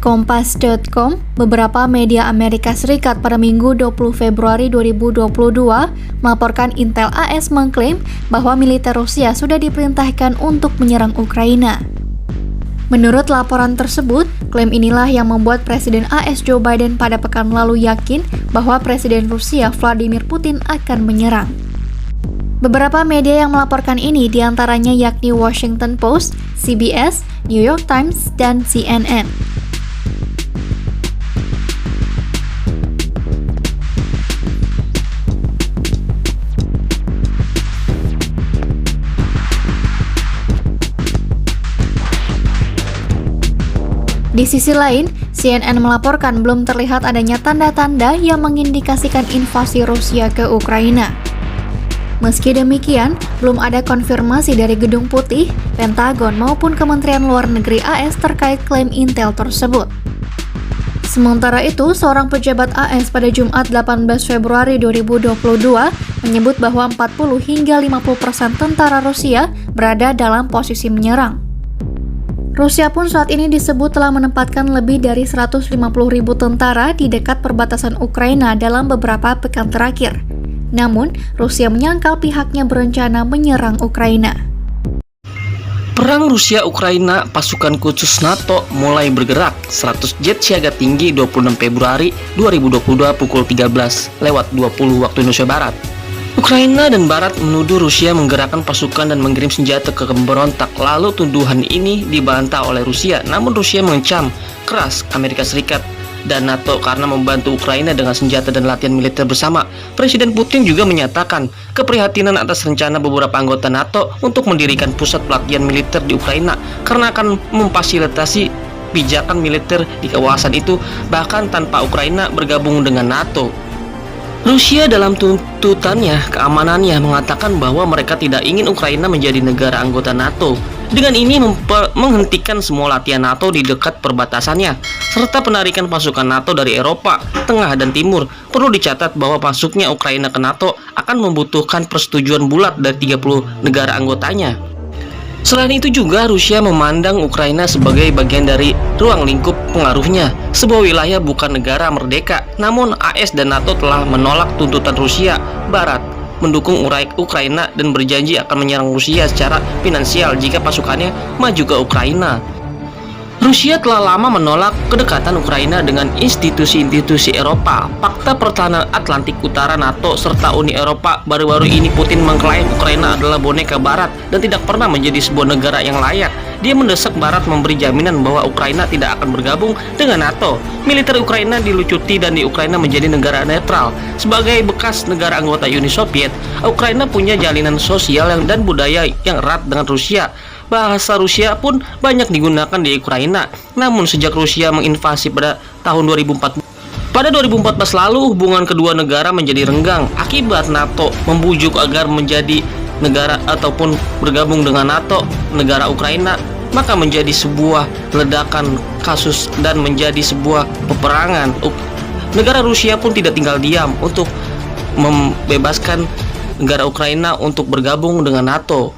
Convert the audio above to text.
Kompas.com, beberapa media Amerika Serikat pada Minggu 20 Februari 2022 melaporkan Intel AS mengklaim bahwa militer Rusia sudah diperintahkan untuk menyerang Ukraina. Menurut laporan tersebut, klaim inilah yang membuat Presiden AS Joe Biden pada pekan lalu yakin bahwa Presiden Rusia Vladimir Putin akan menyerang. Beberapa media yang melaporkan ini diantaranya yakni Washington Post, CBS, New York Times, dan CNN. Di sisi lain, CNN melaporkan belum terlihat adanya tanda-tanda yang mengindikasikan invasi Rusia ke Ukraina. Meski demikian, belum ada konfirmasi dari Gedung Putih, Pentagon maupun Kementerian Luar Negeri AS terkait klaim Intel tersebut. Sementara itu, seorang pejabat AS pada Jumat 18 Februari 2022 menyebut bahwa 40 hingga 50% tentara Rusia berada dalam posisi menyerang. Rusia pun saat ini disebut telah menempatkan lebih dari 150.000 tentara di dekat perbatasan Ukraina dalam beberapa pekan terakhir. Namun, Rusia menyangkal pihaknya berencana menyerang Ukraina. Perang Rusia-Ukraina, pasukan khusus NATO mulai bergerak. 100 jet siaga tinggi 26 Februari 2022 pukul 13:20 waktu Indonesia Barat. Ukraina dan Barat menuduh Rusia menggerakkan pasukan dan mengirim senjata ke pemberontak. Lalu tuduhan ini dibantah oleh Rusia. Namun Rusia mengecam keras Amerika Serikat dan NATO karena membantu Ukraina dengan senjata dan latihan militer bersama. Presiden Putin juga menyatakan keprihatinan atas rencana beberapa anggota NATO untuk mendirikan pusat pelatihan militer di Ukraina karena akan memfasilitasi pijakan militer di kawasan itu bahkan tanpa Ukraina bergabung dengan NATO. Rusia dalam tuntutannya keamanannya mengatakan bahwa mereka tidak ingin Ukraina menjadi negara anggota NATO. Dengan ini menghentikan semua latihan NATO di dekat perbatasannya, serta penarikan pasukan NATO dari Eropa, Tengah, dan Timur. Perlu dicatat bahwa masuknya Ukraina ke NATO akan membutuhkan persetujuan bulat dari 30 negara anggotanya. Selain itu juga Rusia memandang Ukraina sebagai bagian dari ruang lingkup pengaruhnya, sebuah wilayah bukan negara merdeka. Namun AS dan NATO telah menolak tuntutan Rusia. Barat mendukung Ukraina dan berjanji akan menyerang Rusia secara finansial jika pasukannya maju ke Ukraina. Rusia telah lama menolak kedekatan Ukraina dengan institusi-institusi Eropa, Pakta Pertahanan Atlantik Utara NATO, serta Uni Eropa. Baru-baru ini Putin mengklaim Ukraina adalah boneka Barat dan tidak pernah menjadi sebuah negara yang layak. Dia mendesak Barat memberi jaminan bahwa Ukraina tidak akan bergabung dengan NATO. Militer Ukraina dilucuti dan di Ukraina menjadi negara netral. Sebagai bekas negara anggota Uni Soviet, Ukraina punya jalinan sosial dan budaya yang erat dengan Rusia. Bahasa Rusia pun banyak digunakan di Ukraina. Namun sejak Rusia menginvasi pada tahun 2014 lalu, hubungan kedua negara menjadi renggang akibat NATO membujuk agar menjadi negara ataupun bergabung dengan NATO. Negara Ukraina maka menjadi sebuah ledakan kasus dan menjadi sebuah peperangan. Negara Rusia pun tidak tinggal diam untuk membebaskan negara Ukraina untuk bergabung dengan NATO.